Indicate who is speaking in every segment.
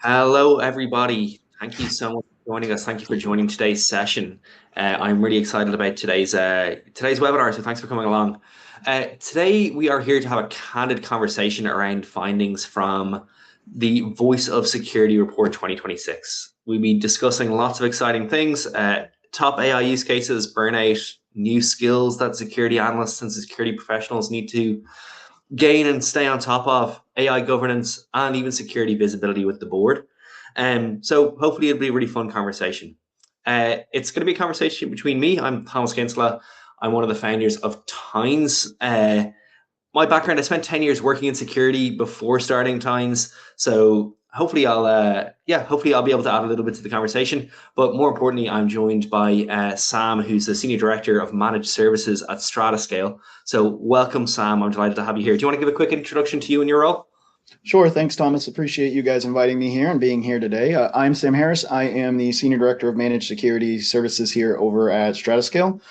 Speaker 1: Hello, everybody. Thank you so much for joining us. Thank you for joining today's session. I'm really excited about today's webinar, so thanks for coming along. Today, we are here to have a candid conversation around findings from the Voice of Security Report 2026. We'll be discussing lots of exciting things, top AI use cases, burnout, new skills that security analysts and security professionals need to gain and stay on top of, AI governance, and even security visibility with the board. So hopefully it'll be a really fun conversation. It's going to be a conversation between me. I'm Thomas Kinsella. I'm one of the founders of Tines. My background, I spent 10 years working in security before starting Tines. So hopefully hopefully I'll be able to add a little bit to the conversation. But more importantly, I'm joined by Sam, who's the Senior Director of Managed Services at Stratascale. So welcome, Sam. I'm delighted to have you here. Do you want to give a quick introduction to you and your role?
Speaker 2: Sure. Thanks, Thomas. Appreciate you guys inviting me here and being here today. I'm Sam Harris. I am the Senior Director of Managed Security Services here over at Stratascale.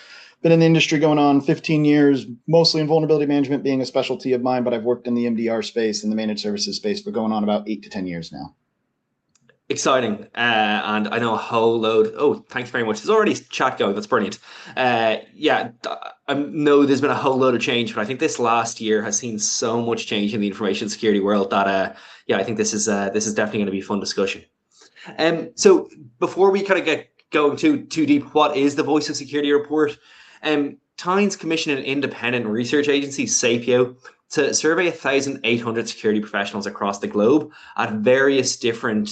Speaker 2: Been in the industry going on 15 years, mostly in vulnerability management being a specialty of mine, but I've worked in the MDR space and the managed services space for going on about 8 to 10 years now.
Speaker 1: Exciting. And I know a whole load. Oh, thanks very much. There's already chat going. That's brilliant. I know there's been a whole load of change, but I think this last year has seen so much change in the information security world that, I think this is definitely going to be a fun discussion. So before we kind of get going too deep, what is the Voice of Security Report? Tynes commissioned an independent research agency, Sapio, to survey 1,800 security professionals across the globe in various different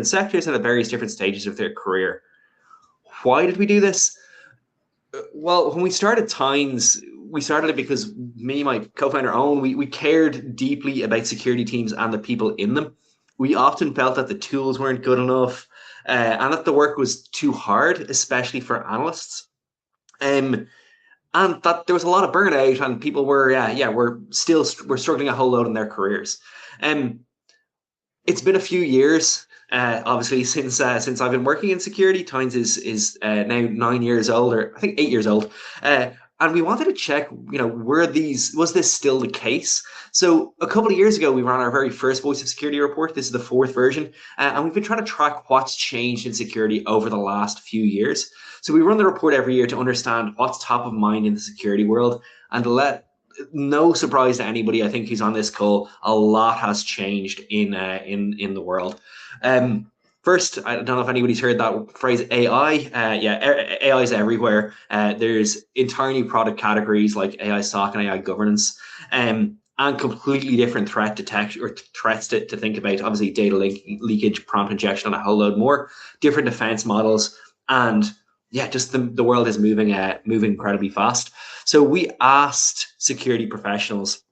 Speaker 1: sectors and at various different stages of their career. Why did we do this? Well, when we started Tynes, we started it because me and my co-founder Owen, we cared deeply about security teams and the people in them. We often felt that the tools weren't good enough and that the work was too hard, especially for analysts. And that there was a lot of burnout and people were we're struggling a whole load in their careers. It's been a few years obviously since I've been working in security. Tynes is now 9 years old, or I think 8 years old, and we wanted to check, was this still the case? So a couple of years ago, we ran our very first Voice of Security report. This is the 4th version, and we've been trying to track what's changed in security over the last few years. So we run the report every year to understand what's top of mind in the security world, and no surprise to anybody, I think, who's on this call, a lot has changed in the world. First, I don't know if anybody's heard that phrase AI. AI is everywhere. There's entire new product categories like AI SOC and AI governance, and completely different threat detection or threats to think about. Obviously, data leakage, prompt injection, and a whole load more. Different defense models, and just the world is moving incredibly fast. So we asked security professionals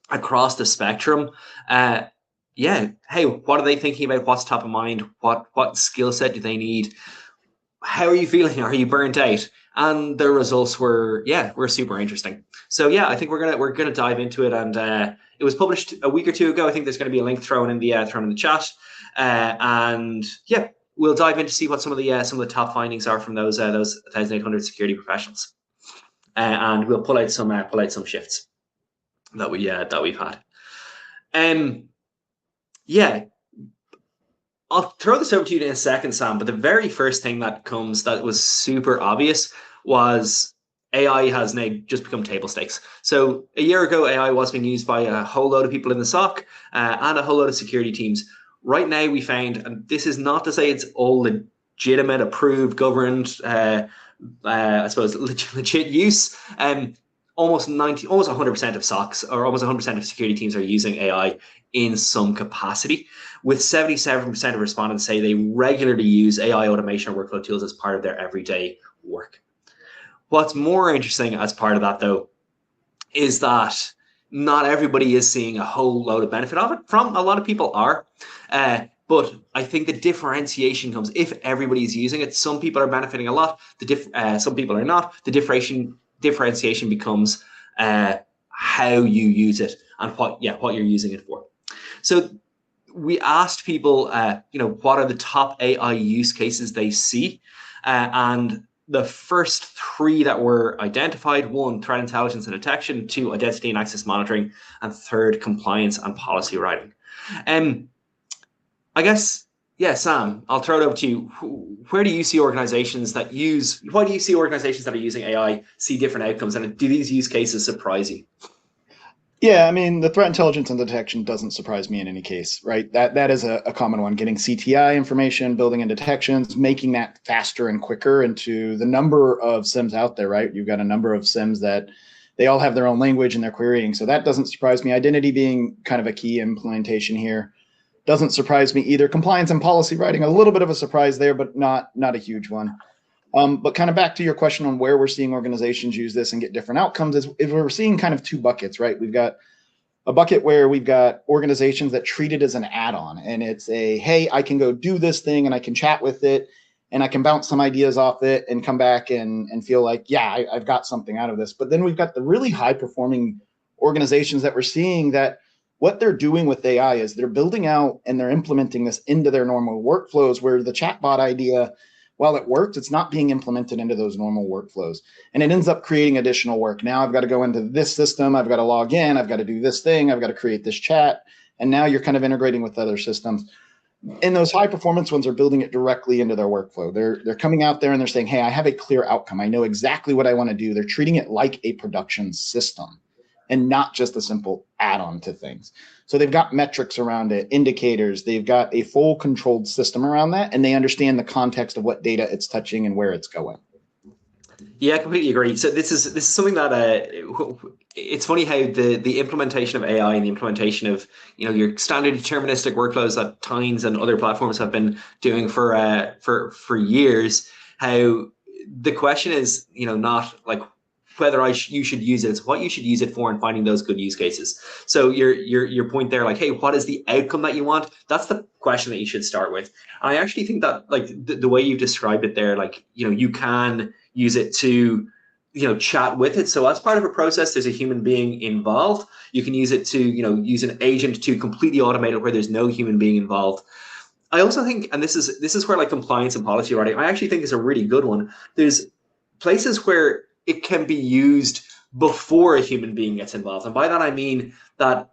Speaker 1: across the spectrum, hey, what are they thinking about? What's top of mind? What skill set do they need? How are you feeling? Are you burnt out? And the results were super interesting. So I think we're gonna dive into it. And it was published a week or two ago. I think there's going to be a link thrown in the chat. We'll dive in to see what some of the top findings are from those 1,800 security professionals, and we'll pull out some shifts that we've had. I'll throw this over to you in a second, Sam. But the very first thing that was super obvious was AI has now just become table stakes. So a year ago, AI was being used by a whole load of people in the SOC and a whole load of security teams. Right now, we found, and this is not to say it's all legitimate, approved, governed, I suppose legit use. Almost 100% of SOCs or almost 100% of security teams are using AI in some capacity, with 77% of respondents say they regularly use AI automation or workflow tools as part of their everyday work. What's more interesting as part of that, though, is that not everybody is seeing a whole load of benefit of it. From a lot of people are, but I think the differentiation comes if everybody's using it. Some people are benefiting a lot. Some people are not. The differentiation becomes how you use it and what you're using it for. So we asked people, what are the top AI use cases they see, and the first 3 that were identified: 1, threat intelligence and detection; 2, identity and access monitoring; and 3rd, compliance and policy writing. I guess, yeah, Sam, I'll throw it over to you. Where do you see organizations that use, why do you see organizations that are using AI see different outcomes? And do these use cases surprise you?
Speaker 2: Yeah, I mean, the threat intelligence and detection doesn't surprise me in any case, right? That is a common one. Getting CTI information, building in detections, making that faster and quicker into the number of SIMs out there, right? You've got a number of SIMs that they all have their own language and they're querying. So that doesn't surprise me. Identity being kind of a key implementation here doesn't surprise me either. Compliance and policy writing, a little bit of a surprise there, but not a huge one. But kind of back to your question on where we're seeing organizations use this and get different outcomes is we're seeing kind of two buckets, right? We've got a bucket where we've got organizations that treat it as an add-on, and it's a, hey, I can go do this thing and I can chat with it and I can bounce some ideas off it and come back and feel like, yeah, I've got something out of this. But then we've got the really high performing organizations that we're seeing that what they're doing with AI is they're building out and they're implementing this into their normal workflows, where the chatbot idea, while it worked, it's not being implemented into those normal workflows. And it ends up creating additional work. Now I've got to go into this system, I've got to log in, I've got to do this thing, I've got to create this chat. And now you're kind of integrating with other systems. And those high performance ones are building it directly into their workflow. They're coming out there and they're saying, hey, I have a clear outcome. I know exactly what I want to do. They're treating it like a production system and not just a simple add-on to things. So they've got metrics around it, indicators, they've got a full controlled system around that, and they understand the context of what data it's touching and where it's going.
Speaker 1: Yeah, I completely agree. So this is something that it's funny how the implementation of AI and the implementation of your standard deterministic workflows that Tines and other platforms have been doing for years. How the question is not like whether you should use it, it's what you should use it for and finding those good use cases. So your point there, like, hey, what is the outcome that you want? That's the question that you should start with. And I actually think that like the way you've described it there, like you can use it to chat with it. So as part of a process, there's a human being involved. You can use it to use an agent to completely automate it where there's no human being involved. I also think, and this is where like compliance and policy writing, I actually think is a really good one. There's places where it can be used before a human being gets involved, and by that I mean that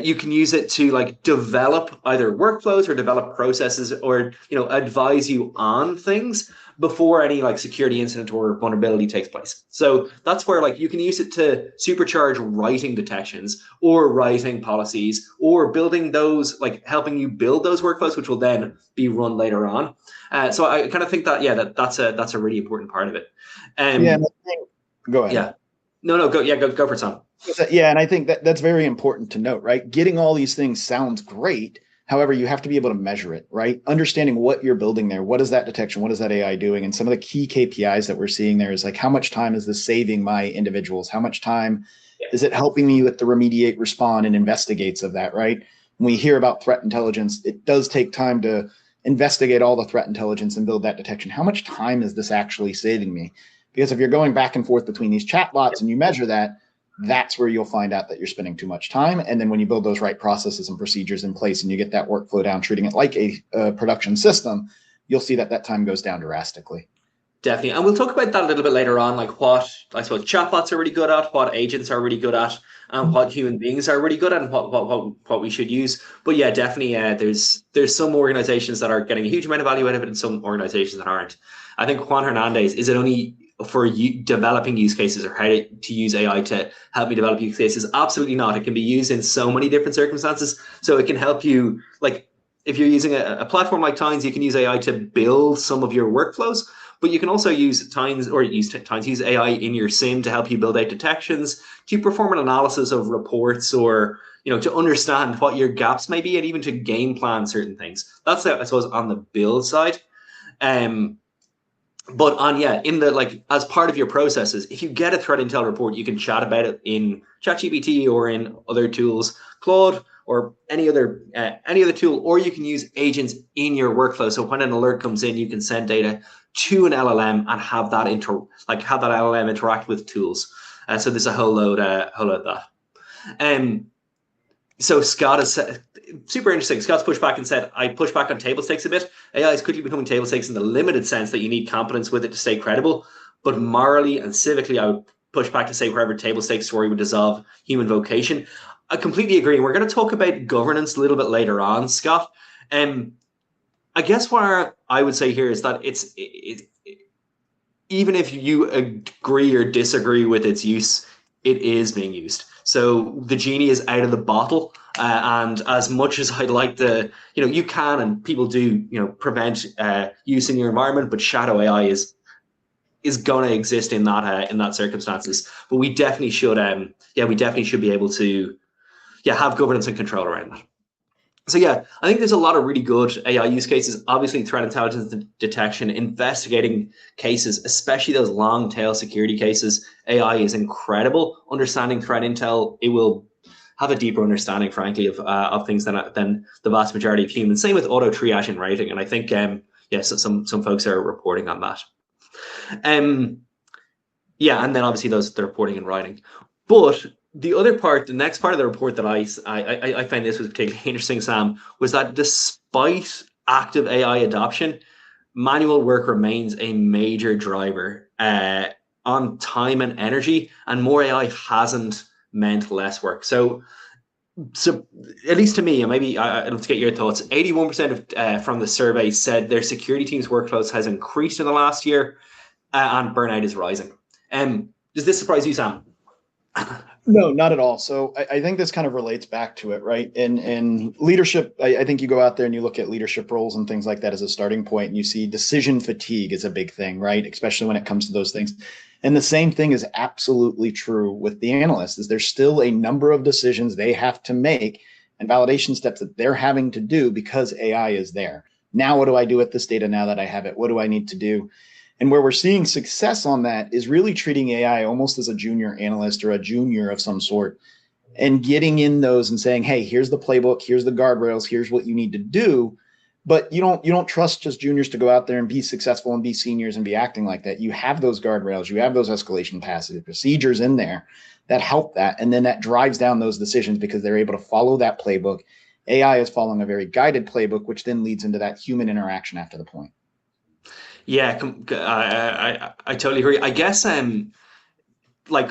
Speaker 1: you can use it to like develop either workflows or develop processes or advise you on things before any like security incident or vulnerability takes place. So that's where like you can use it to supercharge writing detections or writing policies or building those, like helping you build those workflows, which will then be run later on. So I kind of think that that's a really important part of it.
Speaker 2: Yeah, go ahead.
Speaker 1: Yeah, no, go for it, Sam.
Speaker 2: Yeah, and I think that's very important to note, right? Getting all these things sounds great. However, you have to be able to measure it, right? Understanding what you're building there. What is that detection? What is that AI doing? And some of the key KPIs that we're seeing there is like, how much time is this saving my individuals? How much time is it helping me with the remediate, respond, and investigates of that, right? When we hear about threat intelligence, it does take time to investigate all the threat intelligence and build that detection. How much time is this actually saving me? Because if you're going back and forth between these chatbots and you measure that, that's where you'll find out that you're spending too much time. And then when you build those right processes and procedures in place and you get that workflow down, treating it like a production system, you'll see that time goes down drastically.
Speaker 1: Definitely. And we'll talk about that a little bit later on, like what I suppose chatbots are really good at, what agents are really good at, and what human beings are really good at, and what we should use. But yeah, definitely there's some organizations that are getting a huge amount of value out of it and some organizations that aren't. I think Juan Hernandez, is it only for developing use cases or how to use AI to help me develop use cases? Absolutely not. It can be used in so many different circumstances. So it can help you, like if you're using a platform like Tines, you can use AI to build some of your workflows, but you can also use Tines use AI in your SIM to help you build out detections, to perform an analysis of reports, or to understand what your gaps may be, and even to game plan certain things. That's I suppose on the build side. But in the like as part of your processes, if you get a threat intel report, you can chat about it in ChatGPT or in other tools, Claude or any other tool, or you can use agents in your workflow. So when an alert comes in, you can send data to an LLM and have that LLM interact with tools. So there's a whole load of that. So Scott is super interesting. Scott's pushed back and said, I push back on table stakes a bit. AI is quickly becoming table stakes in the limited sense that you need competence with it to stay credible. But morally and civically, I would push back to say wherever table stakes story would dissolve human vocation. I completely agree. We're going to talk about governance a little bit later on, Scott. Um, I guess what I would say here is that even if you agree or disagree with its use, it is being used. So the genie is out of the bottle. And as much as I'd like to, you can and people do, prevent use in your environment, but shadow AI is going to exist in that circumstances. But we definitely should, we definitely should be able to, have governance and control around that. So yeah, I think there's a lot of really good AI use cases. Obviously, threat intelligence detection, investigating cases, especially those long tail security cases. AI is incredible. Understanding threat intel, it will have a deeper understanding, frankly, of things than the vast majority of humans. Same with auto triage and rating, and I think so some folks are reporting on that. Yeah, and then obviously the reporting and writing. But the next part of the report that I found this was particularly interesting, Sam, was that despite active AI adoption, manual work remains a major driver on time and energy, and more AI hasn't meant less work. So at least to me, and maybe I'd love to get your thoughts. 81% of from the survey said their security team's workloads has increased in the last year, and burnout is rising. Does this surprise you, Sam?
Speaker 2: No, not at all. So I think this kind of relates back to it, right? In leadership, I think you go out there and you look at leadership roles and things like that as a starting point, and you see decision fatigue is a big thing, right? Especially when it comes to those things. And the same thing is absolutely true with the analysts, is there's still a number of decisions they have to make and validation steps that they're having to do because AI is there. Now, what do I do with this data now that I have it? What do I need to do? And where we're seeing success on that is really treating AI almost as a junior analyst or a junior of some sort, and getting in those and saying, hey, here's the playbook, here's the guardrails, here's what you need to do. But you don't trust just juniors to go out there and be successful and be seniors and be acting like that. You have those guardrails, you have those escalation passes, procedures in there that help that. And then that drives down those decisions because they're able to follow that playbook. AI is following a very guided playbook, which then leads into that human interaction after the point.
Speaker 1: Yeah, I totally agree. I guess like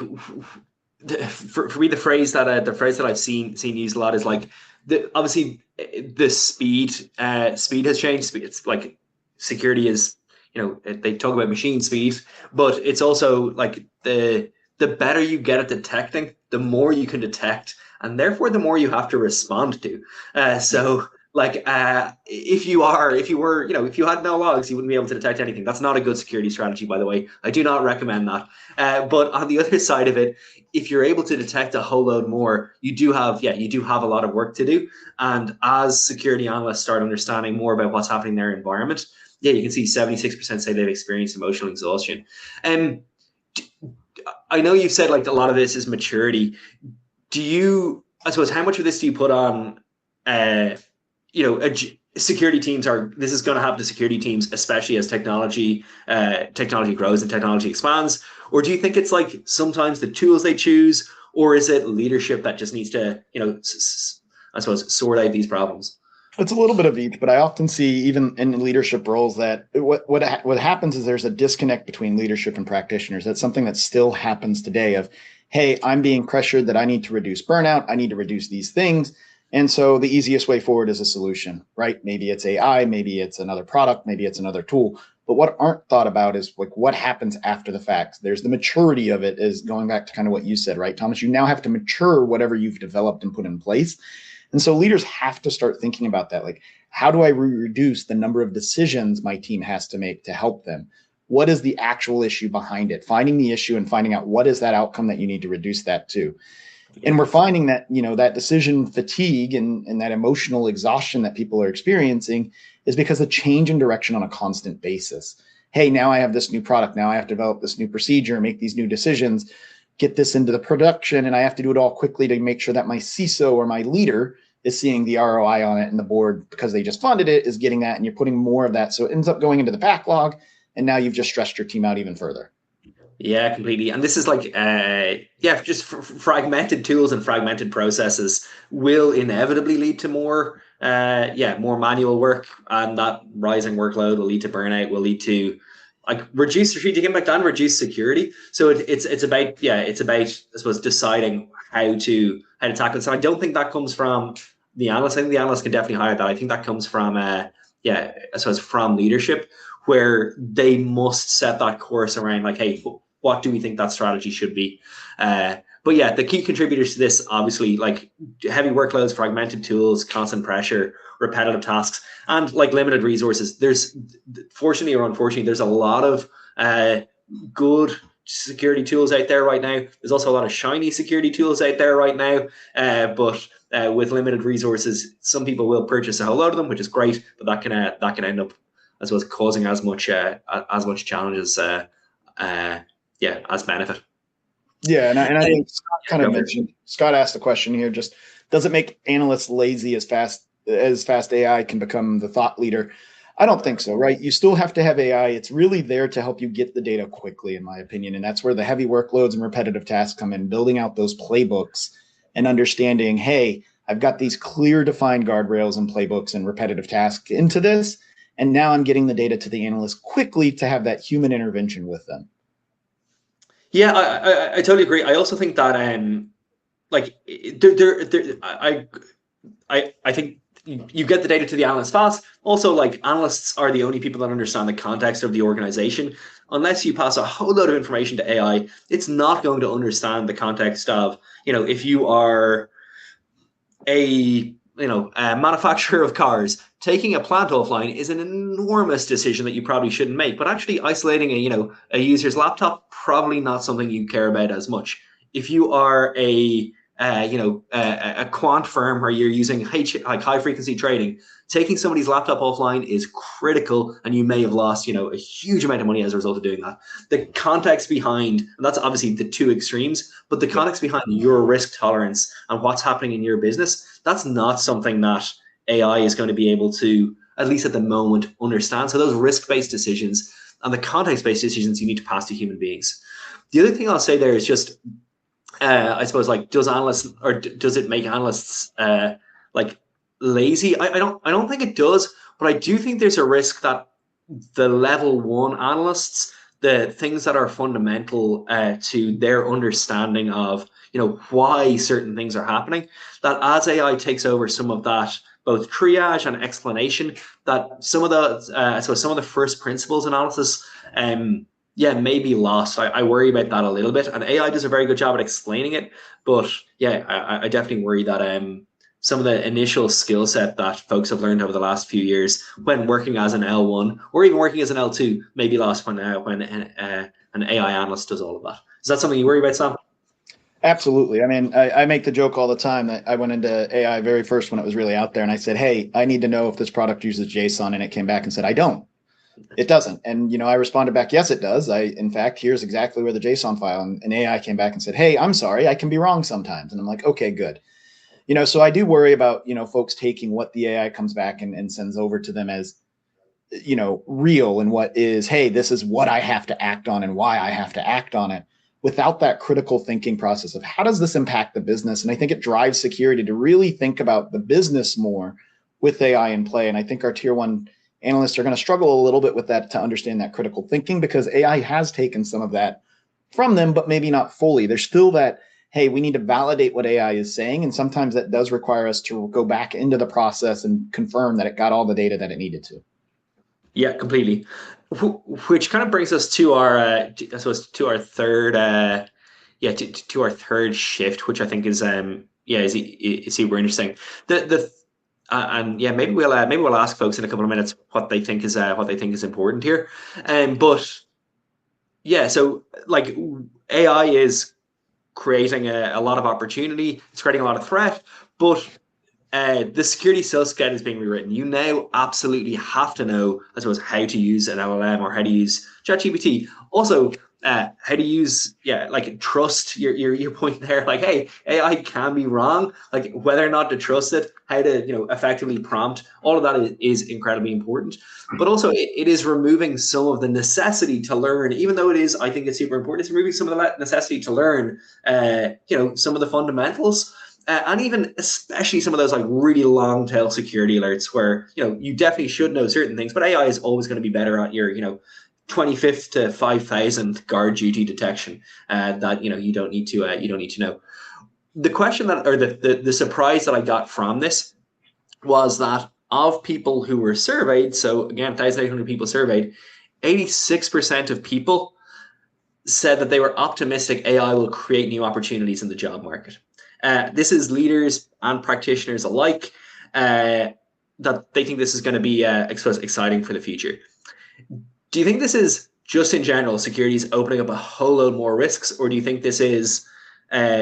Speaker 1: for me the phrase that I've seen used a lot is like obviously the speed has changed. It's like security is, they talk about machine speed, but it's also like the better you get at detecting, the more you can detect, and therefore the more you have to respond to. So like if you were, if you had no logs, you wouldn't be able to detect anything. That's not a good security strategy, by the way. I do not recommend that. But on the other side of it, if you're able to detect a whole load more, you do have a lot of work to do. And as security analysts start understanding more about what's happening in their environment, you can see 76% say they've experienced emotional exhaustion. And I know you've said like a lot of this is maturity. I suppose, how much of this do you put on, security teams this is going to happen to security teams, especially as technology grows and technology expands? Or do you think it's like sometimes the tools they choose, or is it leadership that just needs to, I suppose, sort out these problems?
Speaker 2: It's a little bit of each, but I often see even in leadership roles that what happens is there's a disconnect between leadership and practitioners. That's something that still happens today of, hey, I'm being pressured that I need to reduce burnout. I need to reduce these things. And so the easiest way forward is a solution, right? Maybe it's AI, maybe it's another product, maybe it's another tool. But what aren't thought about is like what happens after the fact. There's the maturity of it, is going back to kind of what you said, right, Thomas? You now have to mature whatever you've developed and put in place. And so leaders have to start thinking about that. Like, how do I reduce the number of decisions my team has to make to help them? What is the actual issue behind it? Finding the issue and finding out what is that outcome that you need to reduce that to. And we're finding that, that decision fatigue and that emotional exhaustion that people are experiencing is because of change in direction on a constant basis. Hey, now I have this new product. Now I have to develop this new procedure, make these new decisions, get this into the production, and I have to do it all quickly to make sure that my CISO or my leader is seeing the ROI on it, and the board, because they just funded it, is getting that, and you're putting more of that. So it ends up going into the backlog, and now you've just stressed your team out even further.
Speaker 1: Yeah, completely. And this is like, just fragmented tools and fragmented processes will inevitably lead to more, more manual work, and that rising workload will lead to burnout, will lead to like reduce strategic impact and reduce security. So it's about I suppose deciding how to tackle it. So I don't think that comes from the analyst. I think the analyst can definitely hire that. I think that comes from I suppose from leadership, where they must set that course around like, hey, what do we think that strategy should be? But yeah, the key contributors to this, obviously, like heavy workloads, fragmented tools, constant pressure, repetitive tasks, and like limited resources. There's, fortunately or unfortunately, there's a lot of good security tools out there right now. There's also a lot of shiny security tools out there right now, but with limited resources, some people will purchase a whole load of them, which is great, but that can end up, I suppose, causing as much challenges, as benefit.
Speaker 2: Yeah, and I think Scott kind of mentioned, Scott asked the question here, just does it make analysts lazy as fast AI can become the thought leader? I don't think so, right? You still have to have AI. It's really there to help you get the data quickly, in my opinion. And that's where the heavy workloads and repetitive tasks come in, building out those playbooks and understanding, hey, I've got these clear defined guardrails and playbooks and repetitive tasks into this. And now I'm getting the data to the analyst quickly to have that human intervention with them.
Speaker 1: Yeah, I totally agree. I also think that I think you get the data to the analyst fast. Also, like analysts are the only people that understand the context of the organization. Unless you pass a whole load of information to AI, it's not going to understand the context of, if you are a manufacturer of cars, taking a plant offline is an enormous decision that you probably shouldn't make. But actually isolating a user's laptop, probably not something you care about as much. If you are a quant firm where you're using high frequency trading, taking somebody's laptop offline is critical, and you may have lost a huge amount of money as a result of doing that. The context behind, and that's obviously the two extremes, but the context behind your risk tolerance and what's happening in your business, that's not something that AI is going to be able to, at least at the moment, understand. So those risk-based decisions and the context-based decisions you need to pass to human beings. The other thing I'll say there is just, I suppose, like, does it make analysts lazy? I don't think it does, but I do think there's a risk that the level one analysts, the things that are fundamental to their understanding of why certain things are happening, that as AI takes over some of that, both triage and explanation, that some of the first principles analysis may be lost. I worry about that a little bit, and AI does a very good job at explaining it, but I definitely worry that some of the initial skill set that folks have learned over the last few years when working as an L1 or even working as an L2 may be lost when an AI analyst does all of that. Is that something you worry about, Sam?
Speaker 2: Absolutely. I mean, I make the joke all the time that I went into AI very first when it was really out there, and I said, hey, I need to know if this product uses JSON, and it came back and said, I don't. It doesn't. And, I responded back, yes, it does. In fact, here's exactly where the JSON file, and AI came back and said, hey, I'm sorry, I can be wrong sometimes. And I'm like, okay, good. So I do worry about, folks taking what the AI comes back and sends over to them as, real, and what is, hey, this is what I have to act on and why I have to act on it, without that critical thinking process of how does this impact the business? And I think it drives security to really think about the business more with AI in play. And I think our tier one analysts are going to struggle a little bit with that, to understand that critical thinking, because AI has taken some of that from them, but maybe not fully. There's still that, hey, we need to validate what AI is saying. And sometimes that does require us to go back into the process and confirm that it got all the data that it needed to.
Speaker 1: Yeah, completely. Which kind of brings us to our, I suppose, to our third, to our third shift, which I think is, super interesting. Maybe we'll ask folks in a couple of minutes what they think is important here, so like AI is creating a lot of opportunity. It's creating a lot of threat, but the security sales guide is being rewritten. You now absolutely have to know, I suppose, how to use an LLM or how to use ChatGPT. Also, how to use, trust your point there. Like, hey, AI can be wrong. Like, whether or not to trust it, how to, effectively prompt, all of that is incredibly important. But also, it is removing some of the necessity to learn, even though I think it's super important. It's removing some of the necessity to learn, some of the fundamentals. And even especially some of those like really long tail security alerts where, you definitely should know certain things, but AI is always going to be better at your, 25th to 5,000 guard duty detection that you don't need to know. The question that, or the surprise that I got from this was that of people who were surveyed, so again, 1,800 people surveyed, 86% of people said that they were optimistic AI will create new opportunities in the job market. This is leaders and practitioners alike, that they think this is going to be exciting for the future. Do you think this is just in general, security is opening up a whole load more risks, or do you think this is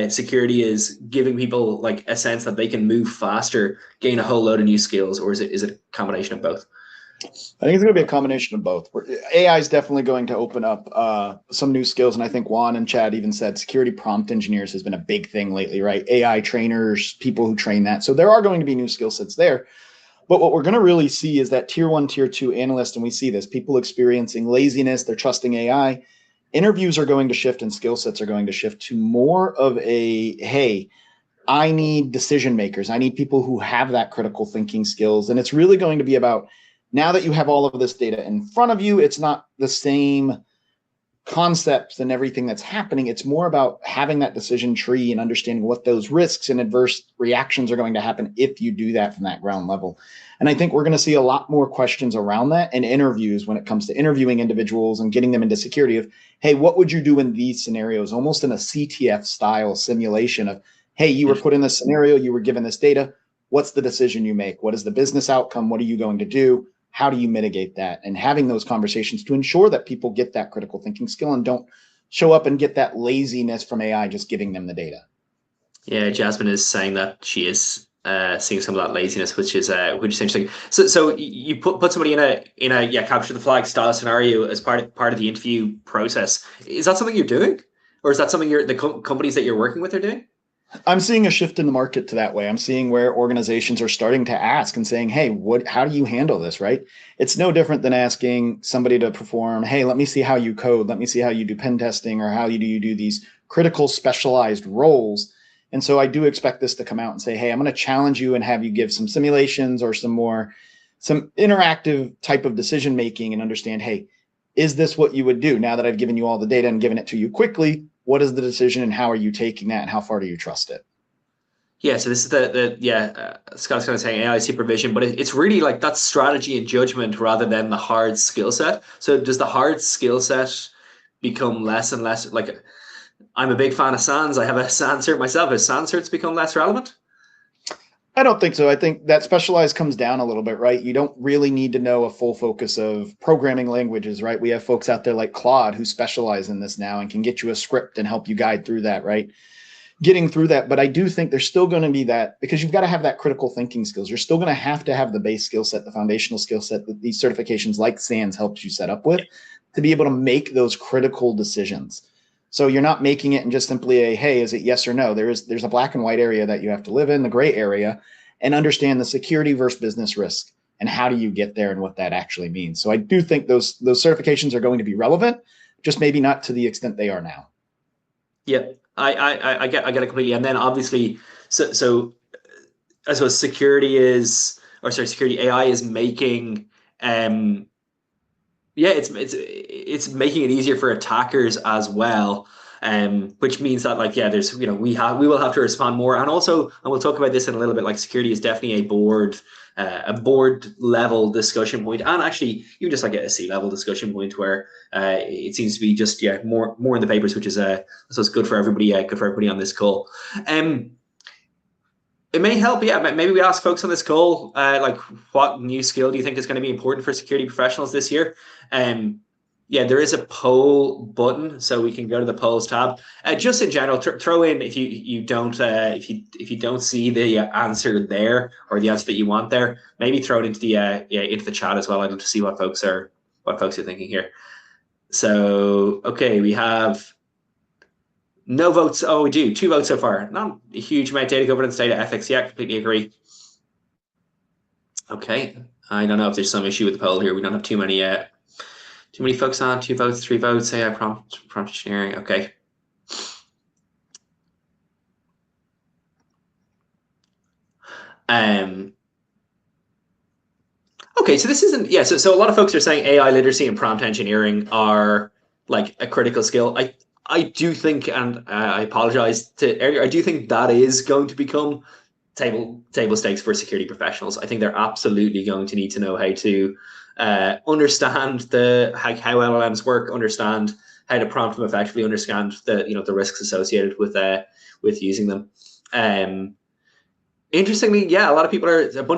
Speaker 1: security is giving people like a sense that they can move faster, gain a whole load of new skills, or is it a combination of both?
Speaker 2: I think it's going to be a combination of both. AI is definitely going to open up some new skills. And I think Juan and Chad even said security prompt engineers has been a big thing lately, right? AI trainers, people who train that. So there are going to be new skill sets there. But what we're going to really see is that tier 1, tier 2 analyst, and we see this, people experiencing laziness, they're trusting AI. Interviews are going to shift and skill sets are going to shift to more of a, hey, I need decision makers. I need people who have that critical thinking skills. And it's really going to be about, now that you have all of this data in front of you, it's not the same concepts and everything that's happening. It's more about having that decision tree and understanding what those risks and adverse reactions are going to happen if you do that from that ground level. And I think we're going to see a lot more questions around that in interviews when it comes to interviewing individuals and getting them into security of, hey, what would you do in these scenarios? Almost in a CTF style simulation of, hey, you were put in this scenario, you were given this data. What's the decision you make? What is the business outcome? What are you going to do? How do you mitigate that? And having those conversations to ensure that people get that critical thinking skill and don't show up and get that laziness from AI just giving them the data.
Speaker 1: Yeah, Jasmine is saying that she is seeing some of that laziness, which is interesting. So you put somebody in a capture the flag style scenario as part of the interview process. Is that something you're doing, or is that something the companies that you're working with are doing?
Speaker 2: I'm seeing a shift in the market to that way. I'm seeing where organizations are starting to ask and saying, hey, how do you handle this, right? It's no different than asking somebody to perform, hey, let me see how you code. Let me see how you do pen testing, or how you do these critical specialized roles. And so I do expect this to come out and say, hey, I'm going to challenge you and have you give some simulations or some interactive type of decision making and understand, hey, is this what you would do now that I've given you all the data and given it to you quickly? What is the decision and how are you taking that and how far do you trust it?
Speaker 1: Yeah, so this is Scott's kind of saying AI supervision, but it's really like that's strategy and judgment rather than the hard skill set. So does the hard skill set become less and less? Like, I'm a big fan of SANS. I have a SANS cert myself. Has SANS certs become less relevant?
Speaker 2: I don't think so. I think that specialized comes down a little bit, right? You don't really need to know a full focus of programming languages, right? We have folks out there like Claude who specialize in this now and can get you a script and help you guide through that, right? Getting through that. But I do think there's still going to be that, because you've got to have that critical thinking skills. You're still going to have the base skill set, the foundational skill set that these certifications like SANS helps you set up with to be able to make those critical decisions. So you're not making it in just simply a, hey, is it yes or no? There's a black and white area that you have to live in, the gray area, and understand the security versus business risk and how do you get there and what that actually means. So I do think those certifications are going to be relevant, just maybe not to the extent they are now.
Speaker 1: Yeah, I get it completely. And then obviously, so I suppose security AI is making it's making it easier for attackers as well, which means that like there's we will have to respond more, and also, and we'll talk about this in a little bit, like security is definitely a board level discussion point, and actually even just like a C-level discussion point where it seems to be just more in the papers, which is so it's good for everybody, on this call. It may help, maybe we ask folks on this call, like, what new skill do you think is going to be important for security professionals this year? There is a poll button, so we can go to the polls tab. Just in general, throw in if you don't see the answer there, or the answer that you want there, maybe throw it into the chat as well. I'd love to see what folks are thinking here. So okay, we have no votes. Oh, we do 2 votes so far. Not a huge amount. Data governance, data ethics. Yeah, completely agree. Okay, I don't know if there's some issue with the poll here. We don't have too many folks on. 2 votes, 3 votes. AI prompt engineering. Okay. Okay, so this isn't, yeah, so a lot of folks are saying AI literacy and prompt engineering are like a critical skill. I do think, and I apologize to earlier, I do think that is going to become table stakes for security professionals. I think they're absolutely going to need to know how to understand how LLMs work, understand how to prompt them effectively, understand the risks associated with using them. Interestingly, yeah, a bunch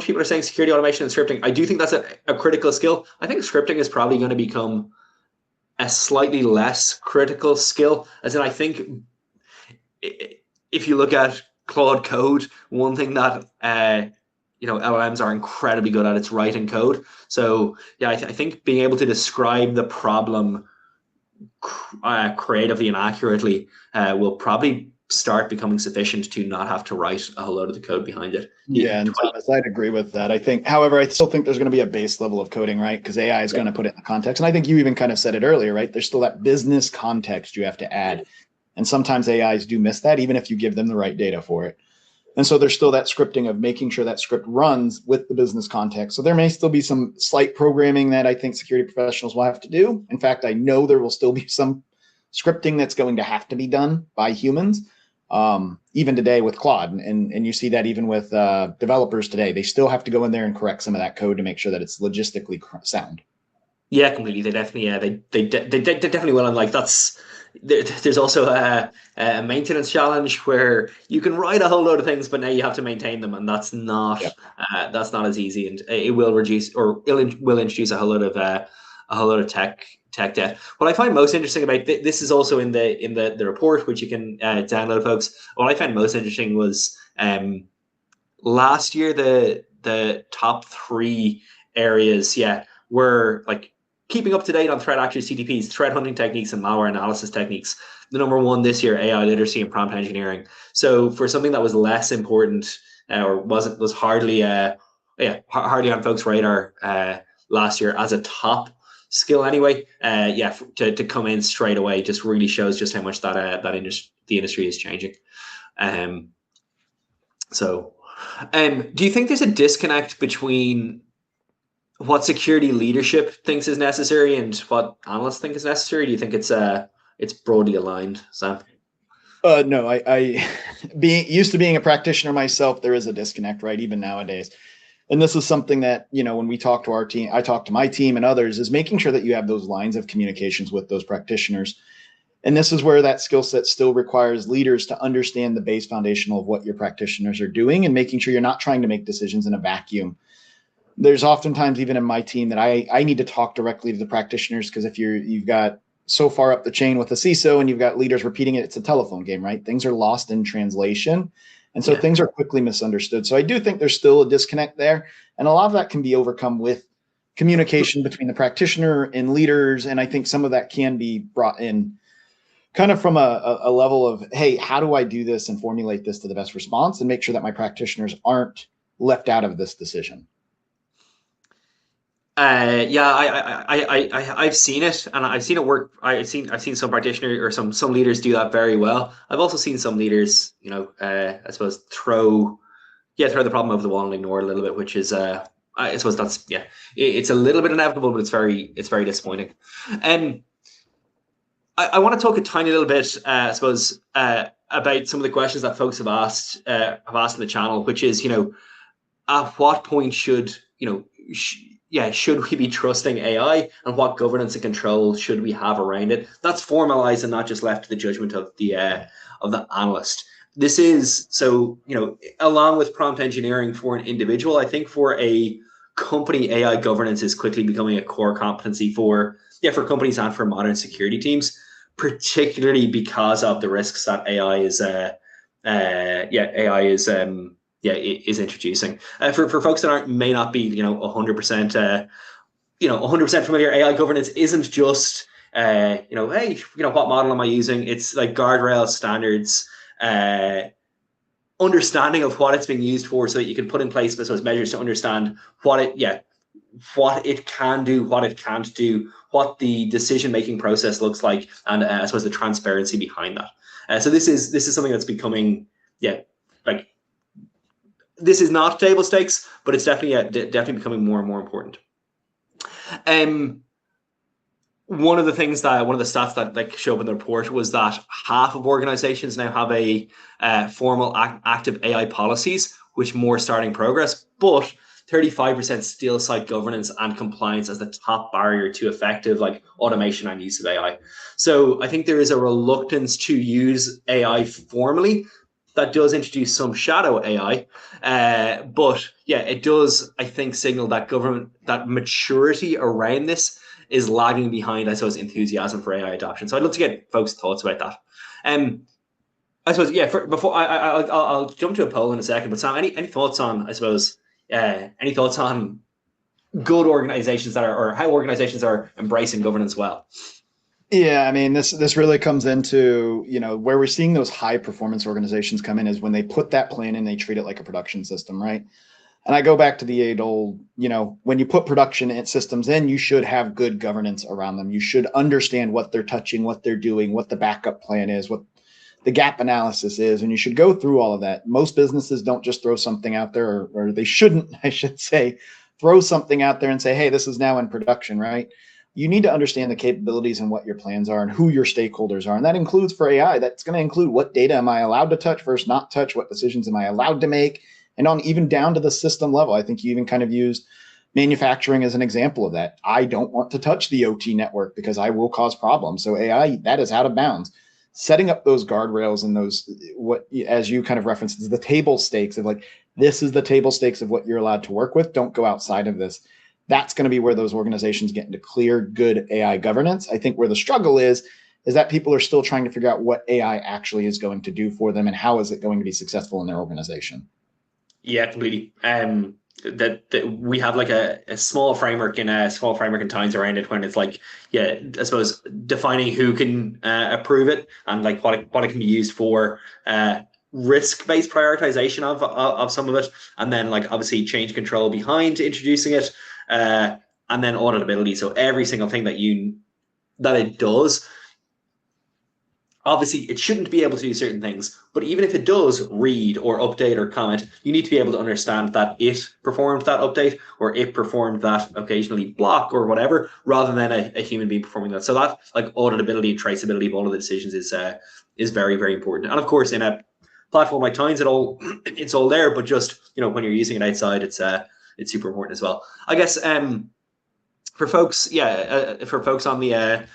Speaker 1: of people are saying security automation and scripting. I do think that's a critical skill. I think scripting is probably going to become a slightly less critical skill. As in, I think if you look at Claude Code, one thing that LLMs are incredibly good at, it's writing code. So yeah, I think being able to describe the problem creatively and accurately will probably start becoming sufficient to not have to write a whole load of the code behind it.
Speaker 2: Yeah, and Thomas, I'd agree with that. I think, however, I still think there's going to be a base level of coding, right? Because AI is going to put it in the context. And I think you even kind of said it earlier, right? There's still that business context you have to add. And sometimes AIs do miss that, even if you give them the right data for it. And so there's still that scripting of making sure that script runs with the business context. So there may still be some slight programming that I think security professionals will have to do. In fact, I know there will still be some scripting that's going to have to be done by humans. Even today with Claude, and you see that even with developers today, they still have to go in there and correct some of that code to make sure that it's logistically sound.
Speaker 1: Yeah, completely. They definitely, they definitely will. And like there's also a maintenance challenge where you can write a whole load of things, but now you have to maintain them, and that's not as easy, and it will reduce or it will introduce a whole load of tech debt. What I find most interesting about this is also in the report, which you can download, folks. What I found most interesting was last year the top 3 areas, were like keeping up to date on threat actors, CTPs, threat hunting techniques, and malware analysis techniques. The number 1 this year, AI literacy and prompt engineering. So for something that was less important or was hardly on folks' radar last year as a top skill anyway, to come in straight away just really shows just how much the industry is changing. Do you think there's a disconnect between what security leadership thinks is necessary and what analysts think is necessary? Do you think it's broadly aligned, Sam?
Speaker 2: No, I being used to being a practitioner myself, there is a disconnect, right? Even nowadays. And this is something that, when we talk to our team, I talk to my team and others, is making sure that you have those lines of communications with those practitioners. And this is where that skill set still requires leaders to understand the base foundational of what your practitioners are doing and making sure you're not trying to make decisions in a vacuum. There's oftentimes, even in my team, that I need to talk directly to the practitioners, because if you've got so far up the chain with the CISO and you've got leaders repeating it, it's a telephone game, right? Things are lost in translation. And so things are quickly misunderstood. So I do think there's still a disconnect there. And a lot of that can be overcome with communication between the practitioner and leaders. And I think some of that can be brought in kind of from a level of, hey, how do I do this and formulate this to the best response and make sure that my practitioners aren't left out of this decision?
Speaker 1: I've seen it, and I've seen it work. I've seen some practitioners or some leaders do that very well. I've also seen some leaders, I suppose throw the problem over the wall and ignore it a little bit, which is I suppose that's it's a little bit inevitable, but it's very disappointing. I want to talk a tiny little bit, I suppose, about some of the questions that folks have asked in the channel, which is, at what point should we be trusting AI, and what governance and control should we have around it? That's formalized and not just left to the judgment of the analyst. This is so, along with prompt engineering for an individual, I think for a company, AI governance is quickly becoming a core competency for companies and for modern security teams, particularly because of the risks that AI is introducing. For folks that may not be 100% 100% familiar, AI governance isn't just hey, what model am I using? It's like guardrails, standards, understanding of what it's being used for, so that you can put in place those measures to understand what it can do, what it can't do, what the decision-making process looks like, and I suppose the transparency behind that. So this is something that's becoming this is not table stakes, but it's definitely becoming more and more important. One of the stats that like show up in the report was that half of organizations now have a formal active AI policies, which more starting progress, but 35% still cite governance and compliance as the top barrier to effective like automation and use of AI. So I think there is a reluctance to use AI formally. That does introduce some shadow AI, but yeah, it does, I think, signal that that maturity around this is lagging behind, I suppose, enthusiasm for AI adoption. So I'd love to get folks' thoughts about that. I suppose, yeah. Before I'll jump to a poll in a second, but Sam, any thoughts on, I suppose, any thoughts on good organizations that are, or how organizations are embracing governance well?
Speaker 2: Yeah, I mean, this really comes into, where we're seeing those high performance organizations come in is when they put that plan in, they treat it like a production system, right? And I go back to the age old, when you put production systems in, you should have good governance around them. You should understand what they're touching, what they're doing, what the backup plan is, what the gap analysis is, and you should go through all of that. Most businesses don't just throw something out there, or they shouldn't, I should say, throw something out there and say, hey, this is now in production, right? You need to understand the capabilities and what your plans are and who your stakeholders are. And that includes for AI, that's going to include what data am I allowed to touch versus not touch, what decisions am I allowed to make, and on even down to the system level. I think you even kind of used manufacturing as an example of that. I don't want to touch the OT network because I will cause problems. So AI, that is out of bounds. Setting up those guardrails and those, what, as you kind of referenced, is the table stakes of like, this is the table stakes of what you're allowed to work with. Don't go outside of this. That's going to be where those organizations get into clear, good AI governance. I think where the struggle is that people are still trying to figure out what AI actually is going to do for them and how is it going to be successful in their organization.
Speaker 1: Yeah, completely. That we have like a small framework in Tines around it when it's like, yeah, I suppose defining who can approve it and like what it can be used for, risk-based prioritization of some of it, and then like obviously change control behind introducing it, and then auditability. So every single thing that it does, obviously it shouldn't be able to do certain things, but even if it does read or update or comment, you need to be able to understand that it performed that update or it performed that occasionally block or whatever, rather than a human being performing that. So that like auditability, traceability of all of the decisions is very, very important. And of course, in a platform like Tines, it's all there, but just when you're using it outside, it's super important as well. I guess for folks, for folks on the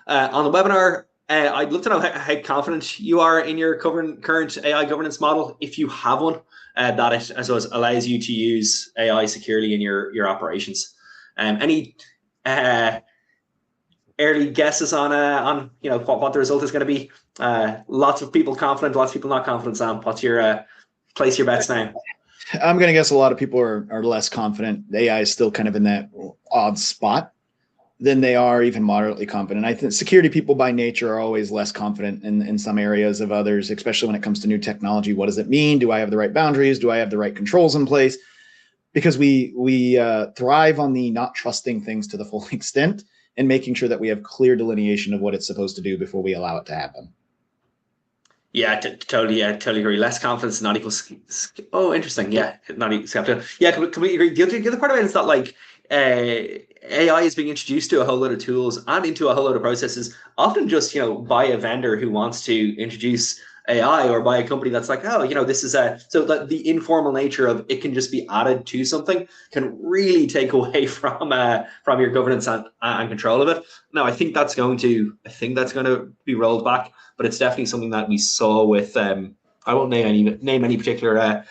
Speaker 1: webinar, I'd love to know how confident you are in your current AI governance model, if you have one that it, I suppose, allows you to use AI securely in your operations. Any early guesses on what the result is going to be? Lots of people confident, lots of people not confident. Sam, what's your place your bets now?
Speaker 2: I'm going to guess a lot of people are less confident. AI is still kind of in that odd spot than they are even moderately confident. I think security people by nature are always less confident in some areas of others, especially when it comes to new technology. What does it mean? Do I have the right boundaries? Do I have the right controls in place? Because we thrive on the not trusting things to the full extent and making sure that we have clear delineation of what it's supposed to do before we allow it to happen.
Speaker 1: Yeah, totally agree. Less confidence, not equals. Oh, interesting. Yeah, not equal. Yeah, completely agree. The other part of it is that like AI is being introduced to a whole load of tools and into a whole load of processes, often just by a vendor who wants to introduce AI, or by a company that's like, oh, this is so that the informal nature of it can just be added to something can really take away from your governance and control of it. Now, I think that's going to be rolled back, but it's definitely something that we saw with I won't name any particular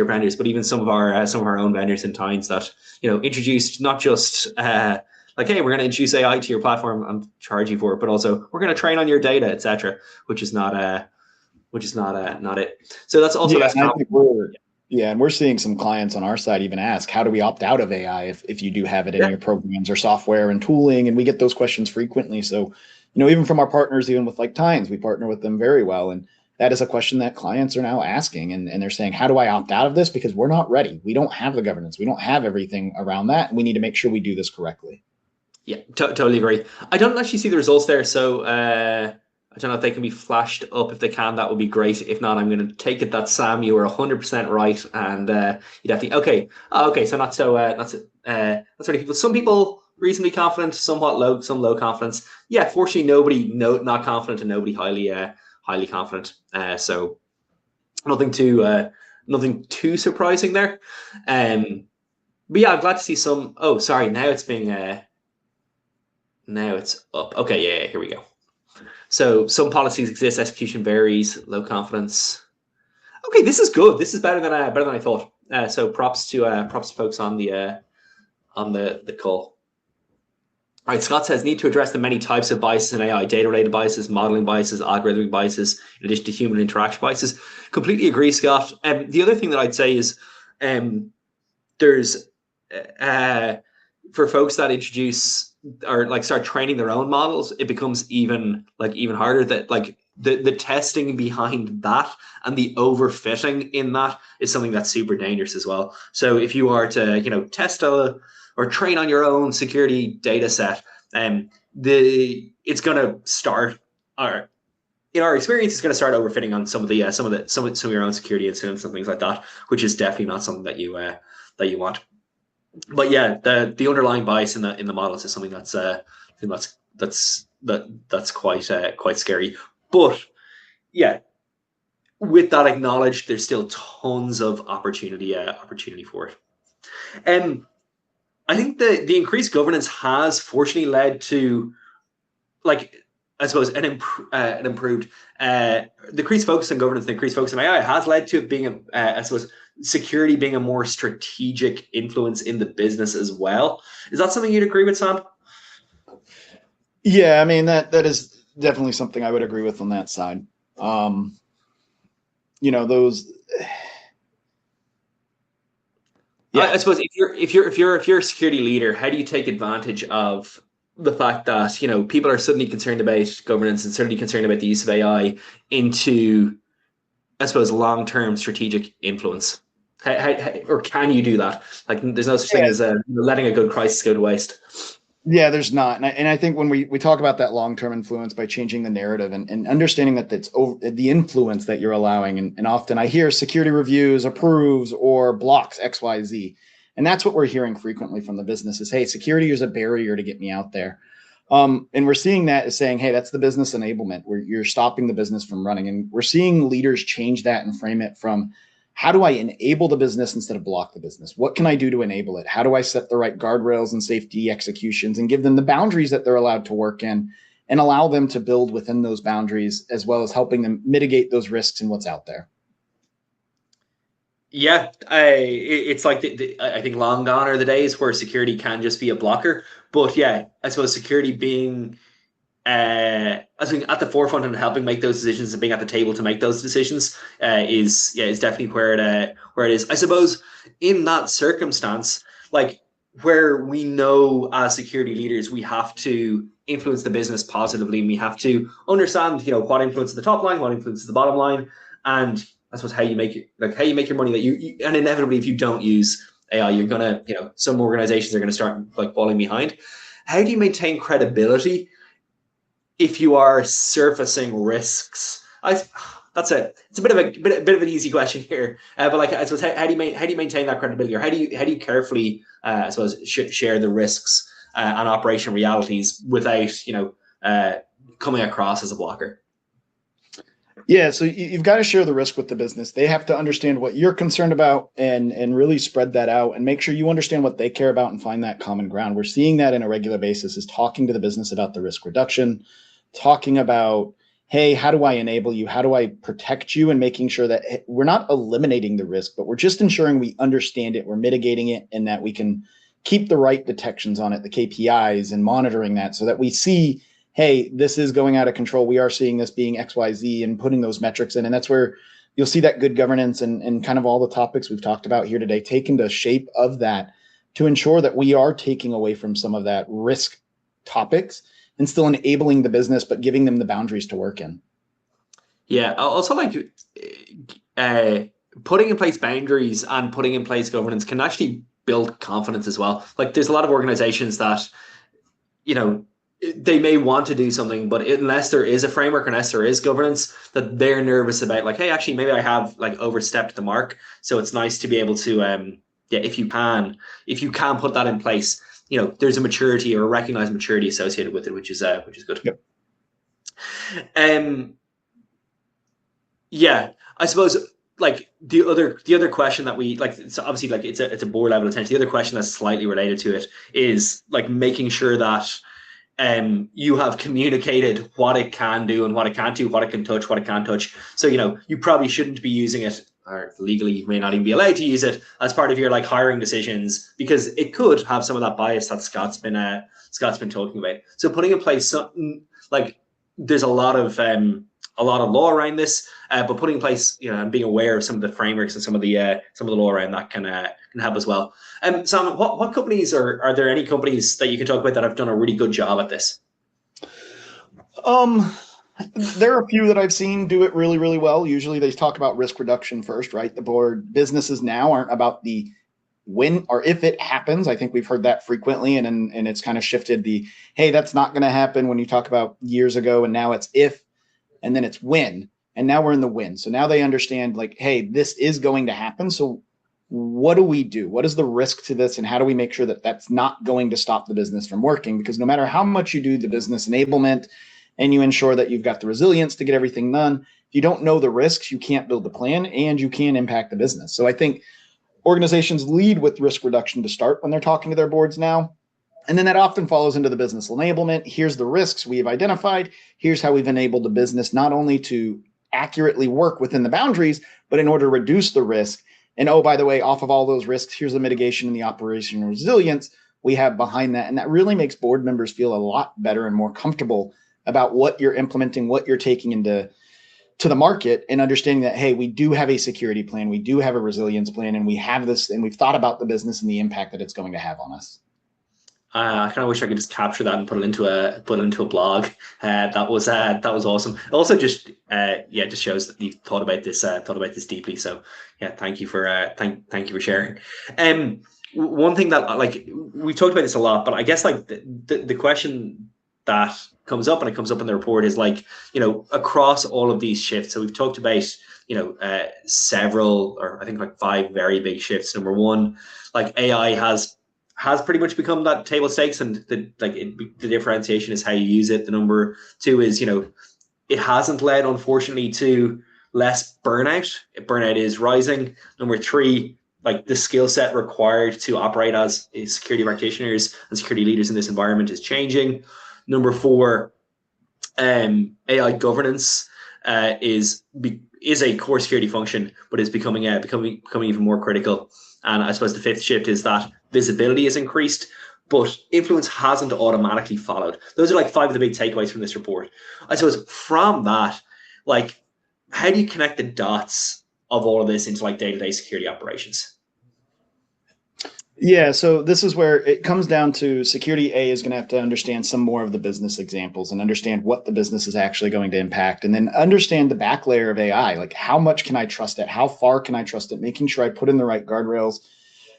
Speaker 1: vendors, but even some of our own vendors in Tines that introduced not just like, hey, we're going to introduce AI to your platform and charge you for it, but also we're going to train on your data, etc., which is not it. So that's also less.
Speaker 2: And we're seeing some clients on our side even ask, how do we opt out of AI if you do have it in your programs or software and tooling? And we get those questions frequently. So, even from our partners, even with like Tines, we partner with them very well. And that is a question that clients are now asking. And they're saying, how do I opt out of this? Because we're not ready. We don't have the governance. We don't have everything around that. And we need to make sure we do this correctly.
Speaker 1: Yeah, totally agree. I don't actually see the results there. So I don't know if they can be flashed up. If they can, that would be great. If not, I'm going to take it that Sam, you were 100% right, and you definitely okay. So not so. That's really people. Some people reasonably confident, somewhat low, some low confidence. Yeah, fortunately, nobody not confident and nobody highly confident. So nothing too surprising there. But yeah, I'm glad to see some. Oh, sorry, now it's being now it's up. Okay, yeah, here we go. So some policies exist, execution varies, low confidence. Okay, this is good. This is better than I thought. So props to folks on the call. All right, Scott says need to address the many types of biases in AI: data-related biases, modeling biases, algorithmic biases, in addition to human interaction biases. Completely agree, Scott. The other thing that I'd say is there's for folks that introduce or like start training their own models, it becomes even harder. That like the testing behind that and the overfitting in that is something that's super dangerous as well. So if you are to test or train on your own security data set, it's going to start or in our experience, it's going to start overfitting on some of your own security incidents and things like that, which is definitely not something that you want. But yeah, the underlying bias in the models is something that's quite scary. But yeah, with that acknowledged, there's still tons of opportunity for it. I think the increased governance has fortunately led to, like, I suppose an improved the increased focus on governance, the increased focus on AI has led to it being I suppose security being a more strategic influence in the business as well. Is that something you'd agree with, Sam?
Speaker 2: Yeah, I mean that is definitely something I would agree with on that side. Those.
Speaker 1: Yeah. I suppose if you're a security leader, how do you take advantage of the fact that people are suddenly concerned about governance and suddenly concerned about the use of AI into, I suppose, long-term strategic influence? Or can you do that? Like, there's no such thing as letting a good crisis go to waste.
Speaker 2: Yeah, there's not. And I think when we talk about that long-term influence by changing the narrative and understanding that it's over the influence that you're allowing. And often I hear security reviews approves or blocks XYZ. And that's what we're hearing frequently from the business is, hey, security is a barrier to get me out there. And we're seeing that as saying, hey, that's the business enablement where you're stopping the business from running. And we're seeing leaders change that and frame it from, how do I enable the business instead of block the business? What can I do to enable it? How do I set the right guardrails and safety executions and give them the boundaries that they're allowed to work in and allow them to build within those boundaries, as well as helping them mitigate those risks and what's out there?
Speaker 1: Yeah, it's like I think long gone are the days where security can just be a blocker. But yeah, I suppose security being I think at the forefront and helping make those decisions and being at the table to make those decisions is definitely where it is. I suppose in that circumstance, like where we know as security leaders, we have to influence the business positively, and we have to understand, what influences the top line, what influences the bottom line, and I suppose how you make your money. That and inevitably, if you don't use AI, you're gonna, some organizations are gonna start like falling behind. How do you maintain credibility if you are surfacing risks? That's it. It's a bit of an easy question here, but like I suppose how do you maintain that credibility, or how do you carefully I suppose share the risks and operation realities without coming across as a blocker?
Speaker 2: Yeah, so you've got to share the risk with the business. They have to understand what you're concerned about and really spread that out and make sure you understand what they care about and find that common ground. We're seeing that on a regular basis, is talking to the business about the risk reduction, talking about, hey, how do I enable you? How do I protect you? And making sure that we're not eliminating the risk, but we're just ensuring we understand it, we're mitigating it, and that we can keep the right detections on it, the KPIs, and monitoring that so that we see, hey, this is going out of control. We are seeing this being XYZ and putting those metrics in. And that's where you'll see that good governance and kind of all the topics we've talked about here today take into shape of that to ensure that we are taking away from some of that risk topics and still enabling the business, but giving them the boundaries to work in.
Speaker 1: Yeah, also like putting in place boundaries and putting in place governance can actually build confidence as well. Like there's a lot of organizations that, they may want to do something, but unless there is a framework, unless there is governance, that they're nervous about, like, hey, actually, maybe I have like overstepped the mark. So it's nice to be able to, if you can put that in place, there's a maturity or a recognized maturity associated with it, which is good.
Speaker 2: Yep.
Speaker 1: Yeah, I suppose like the other question that we like, it's obviously like it's a board level attention. The other question that's slightly related to it is like making sure that you have communicated what it can do and what it can't do, what it can touch, what it can't touch. So you probably shouldn't be using it, or legally you may not even be allowed to use it as part of your like hiring decisions, because it could have some of that bias that Scott's been talking about. So putting in place something like, there's a lot of law around this, but putting in place, and being aware of some of the frameworks and some of the law around that can help as well. Sam, what companies are there any companies that you can talk about that have done a really good job at this?
Speaker 2: There are a few that I've seen do it really, really well. Usually they talk about risk reduction first, right? The board businesses now aren't about the when or if it happens. I think we've heard that frequently, and it's kind of shifted the, hey, that's not going to happen when you talk about years ago, and now it's if, and then it's when, and now we're in the when. So now they understand like, hey, this is going to happen. So what do we do? What is the risk to this? And how do we make sure that that's not going to stop the business from working? Because no matter how much you do the business enablement and you ensure that you've got the resilience to get everything done, if you don't know the risks, you can't build the plan and you can impact the business. So I think organizations lead with risk reduction to start when they're talking to their boards now. And then that often follows into the business enablement. Here's the risks we've identified. Here's how we've enabled the business not only to accurately work within the boundaries, but in order to reduce the risk. And oh, by the way, off of all those risks, here's the mitigation and the operational resilience we have behind that. And that really makes board members feel a lot better and more comfortable about what you're implementing, what you're taking into the market, and understanding that, hey, we do have a security plan, we do have a resilience plan, and we have this, and we've thought about the business and the impact that it's going to have on us.
Speaker 1: I kind of wish I could just capture that and put it into a blog. That was awesome. It also just shows that you've thought about this deeply. So yeah, thank you for thank you for sharing. One thing that, like, we've talked about this a lot, but I guess like the question that comes up, and it comes up in the report, is like, across all of these shifts. So we've talked about several, or I think like 5 very big shifts. Number one, like AI has pretty much become that table stakes, and the differentiation is how you use it. The number 2 is, it hasn't led, unfortunately, to less burnout. Burnout is rising. Number 3, like, the skill set required to operate as security practitioners and security leaders in this environment is changing. Number 4, AI governance is a core security function, but is becoming even more critical. And I suppose the 5th shift is that visibility is increased, but influence hasn't automatically followed. Those are like 5 of the big takeaways from this report. I suppose from that, like, how do you connect the dots of all of this into like day-to-day security operations?
Speaker 2: Yeah, so this is where it comes down to security. A is going to have to understand some more of the business examples and understand what the business is actually going to impact, and then understand the back layer of AI. Like, how much can I trust it? How far can I trust it? Making sure I put in the right guardrails,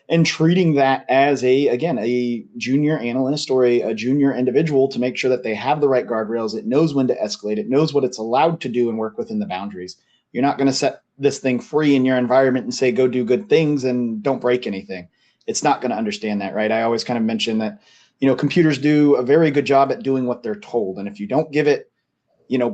Speaker 2: and treating that as a junior analyst or a junior individual, to make sure that they have the right guardrails. It knows when to escalate. It knows what it's allowed to do and work within the boundaries. You're not going to set this thing free in your environment and say, go do good things and don't break anything. It's not going to understand that, right? I always kind of mention that, computers do a very good job at doing what they're told. And if you don't give it,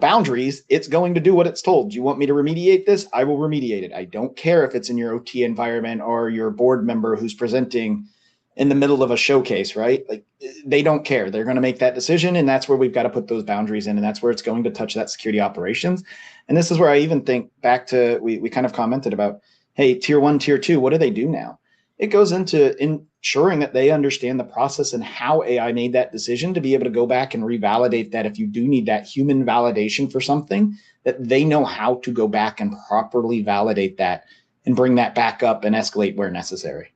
Speaker 2: boundaries, it's going to do what it's told. Do you want me to remediate this? I will remediate it. I don't care if it's in your OT environment or your board member who's presenting in the middle of a showcase, right? Like, they don't care. They're going to make that decision. And that's where we've got to put those boundaries in. And that's where it's going to touch that security operations. And this is where I even think back to, we kind of commented about, hey, tier 1, tier 2, what do they do now? It goes into ensuring that they understand the process and how AI made that decision, to be able to go back and revalidate that. If you do need that human validation for something, that they know how to go back and properly validate that and bring that back up and escalate where necessary.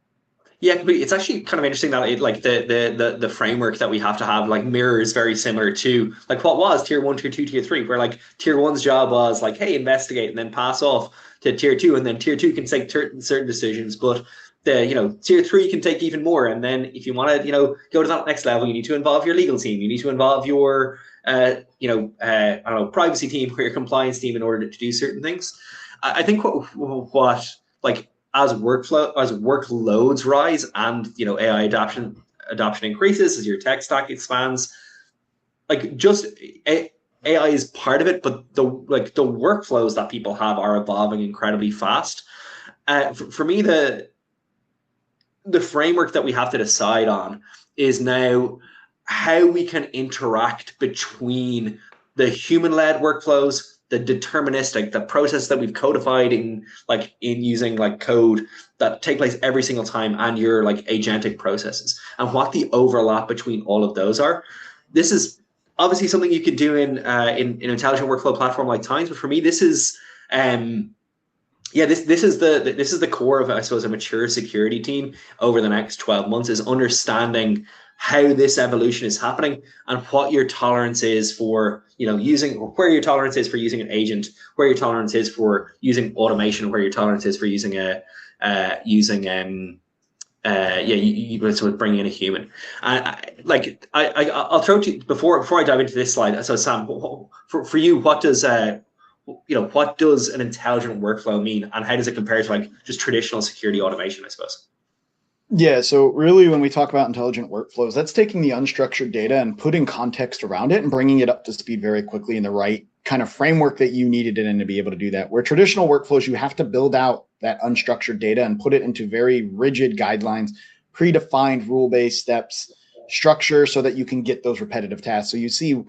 Speaker 1: Yeah, but it's actually kind of interesting that the framework that we have to have like mirrors very similar to like what was tier 1, tier 2, tier 3, where like tier 1's job was like, hey, investigate, and then pass off to tier 2, and then tier 2 can take certain decisions, but tier 3 can take even more. And then if you want to, go to that next level, you need to involve your legal team. You need to involve your, privacy team or your compliance team in order to do certain things. I think what like as workloads rise and, AI adoption adoption increases, as your tech stack expands. Like just AI is part of it, but the workflows that people have are evolving incredibly fast. For me, the framework that we have to decide on is now how we can interact between the human-led workflows, the deterministic, the process that we've codified in using like code that take place every single time, and your like agentic processes, and what the overlap between all of those are. This is obviously something you could do in an intelligent workflow platform like Tines, but for me, this is this is the core of, I suppose, a mature security team over the next 12 months, is understanding how this evolution is happening and what your tolerance is for, where your tolerance is for using an agent, where your tolerance is for using automation, where your tolerance is for using bringing in a human. I'll throw to you before I dive into this slide. So Sam, for you, what does what does an intelligent workflow mean, and how does it compare to like just traditional security automation, I suppose?
Speaker 2: Yeah, so really when we talk about intelligent workflows, that's taking the unstructured data and putting context around it and bringing it up to speed very quickly in the right kind of framework that you needed it in to be able to do that. Where traditional workflows, you have to build out that unstructured data and put it into very rigid guidelines, predefined rule-based steps, structure, so that you can get those repetitive tasks. So you see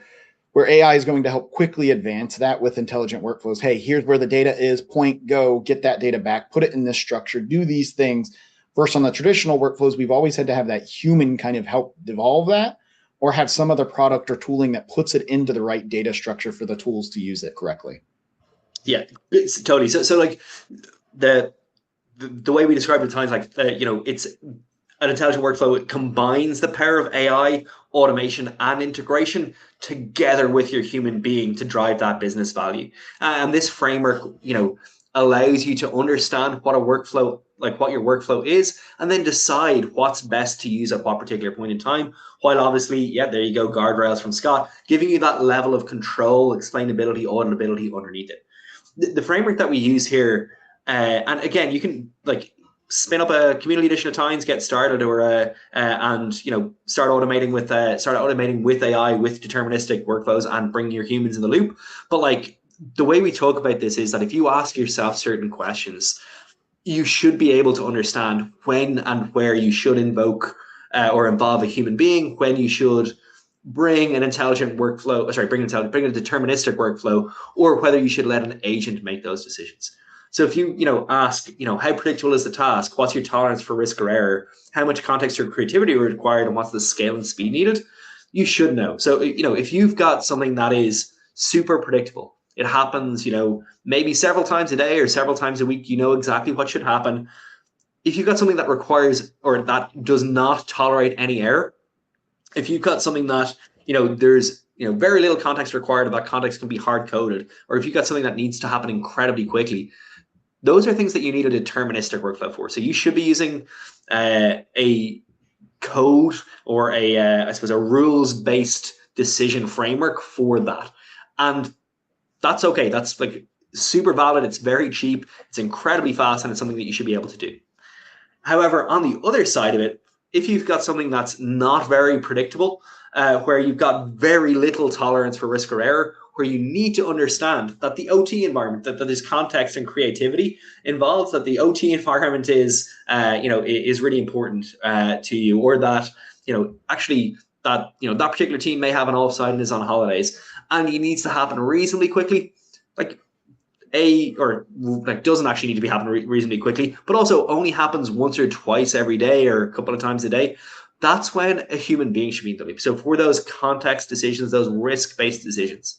Speaker 2: where AI is going to help quickly advance that with intelligent workflows. Hey, here's where the data is, point, go, get that data back, put it in this structure, do these things. Versus on the traditional workflows, we've always had to have that human kind of help devolve that, or have some other product or tooling that puts it into the right data structure for the tools to use it correctly.
Speaker 1: Yeah, it's totally. So like the way we describe it at times, like it's an intelligent workflow. It combines the power of AI, automation, and integration together with your human being to drive that business value. And this framework, allows you to understand what a workflow, like what your workflow is, and then decide what's best to use at what particular point in time. While obviously, there you go, guardrails from Scott, giving you that level of control, explainability, auditability underneath it. The framework that we use here, and again, you can like spin up a community edition of Tines, get started, or start automating with AI, with deterministic workflows, and bring your humans in the loop. But like the way we talk about this is that if you ask yourself certain questions, you should be able to understand when and where you should invoke or involve a human being, when you should bring an intelligent workflow, bring a deterministic workflow, or whether you should let an agent make those decisions. So if you ask, how predictable is the task? What's your tolerance for risk or error? How much context or creativity are required, and what's the scale and speed needed? You should know. So if you've got something that is super predictable, it happens, maybe several times a day or several times a week, exactly what should happen. If you've got something that requires or that does not tolerate any error, if you've got something that, there's, very little context required, and that context can be hard coded, or if you've got something that needs to happen incredibly quickly, those are things that you need a deterministic workflow for. So you should be using a code or I suppose a rules-based decision framework for that. And that's okay. That's like super valid. It's very cheap. It's incredibly fast, and it's something that you should be able to do. However, on the other side of it, if you've got something that's not very predictable, where you've got very little tolerance for risk or error, where you need to understand that the OT environment, that there's context and creativity involved, that the OT environment is really important to you, or that actually that that particular team may have an offside and is on holidays, and it needs to happen reasonably quickly, doesn't actually need to be happening reasonably quickly, but also only happens once or twice every day or a couple of times a day. That's when a human being should be in the loop. So for those context decisions, those risk-based decisions.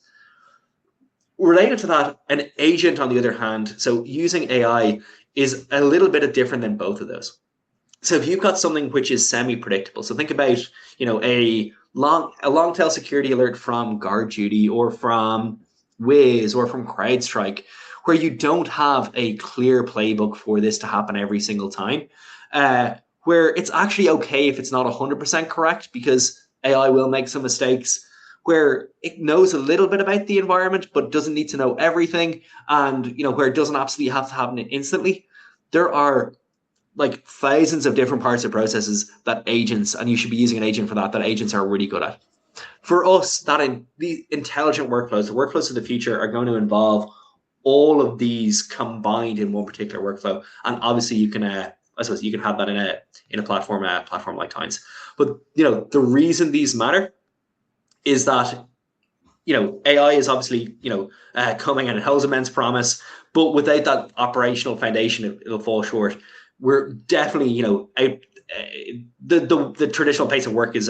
Speaker 1: Related to that, an agent, on the other hand, so using AI is a little bit different than both of those. So if you've got something which is semi-predictable, so think about, a long tail security alert from GuardDuty or from Wiz or from CrowdStrike, where you don't have a clear playbook for this to happen every single time, where it's actually okay if it's not 100% correct, because AI will make some mistakes, where it knows a little bit about the environment but doesn't need to know everything, and where it doesn't absolutely have to happen instantly. There are like thousands of different parts of processes that agents, and you should be using an agent for that agents are really good at. For us, the intelligent workflows, the workflows of the future are going to involve all of these combined in one particular workflow. And obviously you can, I suppose you can have that in a platform like Tines. But, the reason these matter is that, AI is obviously, coming and it holds immense promise, but without that operational foundation, it'll fall short. We're definitely, the traditional pace of work is,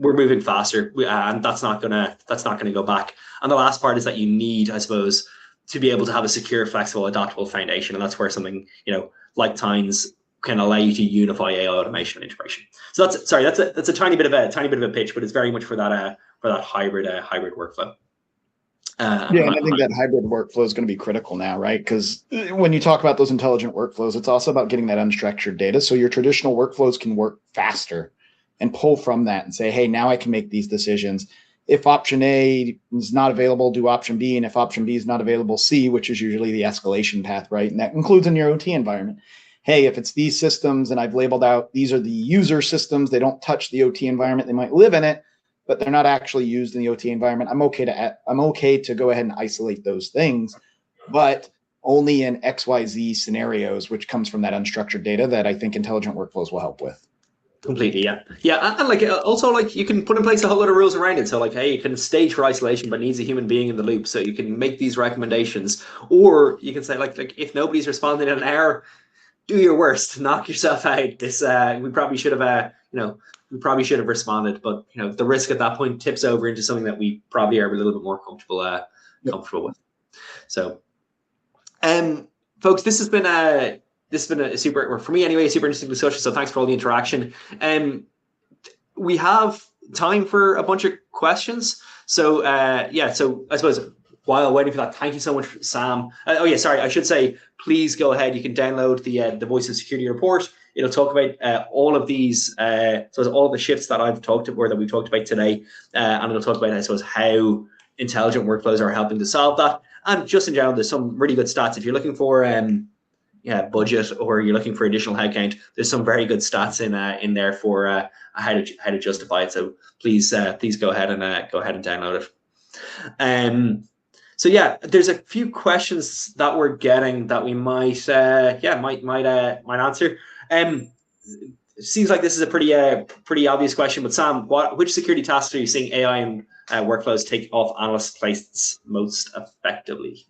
Speaker 1: we're moving faster, and that's not gonna go back. And the last part is that you need, I suppose, to be able to have a secure, flexible, adaptable foundation, and that's where something like Tines can allow you to unify AI automation and integration. So that's a tiny bit of a pitch, but it's very much for that hybrid workflow.
Speaker 2: And I think that hybrid workflow is going to be critical now, right? Because when you talk about those intelligent workflows, it's also about getting that unstructured data. So your traditional workflows can work faster and pull from that and say, hey, now I can make these decisions. If option A is not available, do option B. And if option B is not available, C, which is usually the escalation path, right? And that includes in your OT environment. Hey, if it's these systems and I've labeled out, these are the user systems, they don't touch the OT environment, they might live in it, but they're not actually used in the OT environment. I'm okay to go ahead and isolate those things, but only in XYZ scenarios, which comes from that unstructured data that I think intelligent workflows will help with.
Speaker 1: Completely, yeah, and like also like you can put in place a whole lot of rules around it. So like, hey, you can stage for isolation, but needs a human being in the loop. So you can make these recommendations, or you can say like if nobody's responding in an hour, do your worst, knock yourself out. This we probably should have responded, but the risk at that point tips over into something that we probably are a little bit more comfortable with. So, folks, this has been a super, for me anyway, a super interesting discussion. So thanks for all the interaction. We have time for a bunch of questions. So so I suppose while waiting for that, thank you so much, Sam. I should say, please go ahead. You can download the Voice of Security report. It'll talk about all of these, so all of the shifts that I've talked about, that we've talked about today, and it'll talk about, I suppose, how intelligent workflows are helping to solve that. And just in general, there's some really good stats. If you're looking for budget, or you're looking for additional headcount, there's some very good stats in there for how to justify it. So please go ahead and download it. So there's a few questions that we're getting that we might answer. Seems like this is a pretty obvious question, but Sam, which security tasks are you seeing AI and workflows take off analysts' plates most effectively?